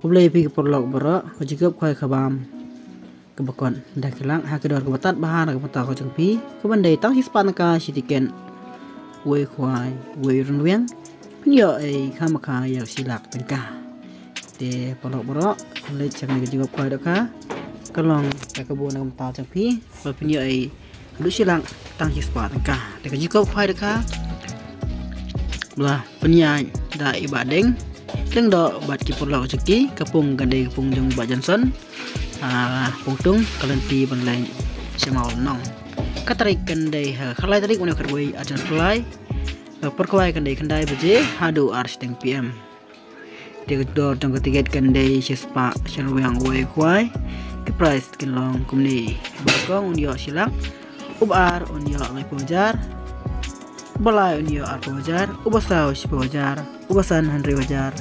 Boleh pergi ke porlok berak, juga kuai kabam. Kebakon dah kelang kedor kebatat bahan kebatat kau cengpi kebandai tang hispan ka sitiken wei kuai wei runweng penyo kamaka yak silak tengkah de porlok berak le cang juga kuai doka kalong ka kebun kebatat cengpi penyo du silang tang hispan tengkah de juga kuai doka belah penyai da ibadeng teng do bat ki porlok ceki kapung gandai kapung jong ba Johnson pungtung kalanti banlain semau nong katarik kendai khalai tarik mana kerwai ajan fly perkuai kendai baje hadu ars teng PM dia dor tong ketiga kendai sespa yang wai kuai ke price kinlong kumni bakong unyo silang ubar unyo ngai pojar balai unyo ar pojar ubasau si pojar ubasan handri wajar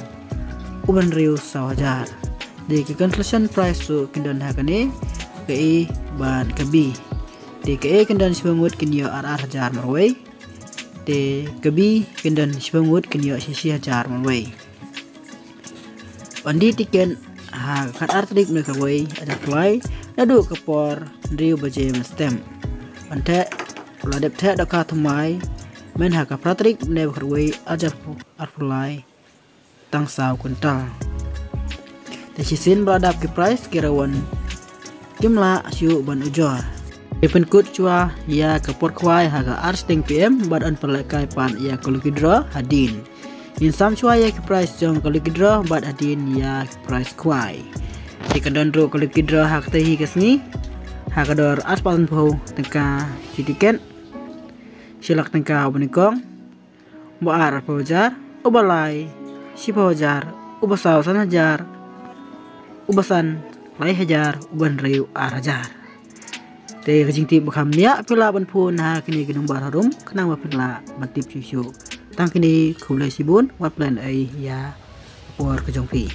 uban riu sawajar di conclusion price su kendan hakane ke ban kebi di ke kendan sibangut kinyo hajar marway di kebi kendan sibangut kinyo sisi hajar marway andi tiken kan artrik mereka way ada play nadu kepor riu baje stem ante ladep the daka thumai men haka pratrik ne berway ajar arfulai tang saw kuntal Tesisin beradab ke price kirawan kimla siu ban ujor. Ipen kut cua ya ke porkwai haga ars teng PM badan perlekai pan ya kolukidro hadin. Insam cua ya ke price jong kolukidro bad hadin ya ke price kwai. Di kandandro kolukidro hak tehi kesni hakador ars pan pau tengka sitiken silak tengka ubanikong baar pawajar ubalai si pawajar ubasau san hajar ubasan lai hajar uban riu ar hajar te kejingti bakam nia pila ban pun ha kini ginung bar harum kenang ba pila batip cucu tang kini khulai sibun wat plan ai ya por kejongpi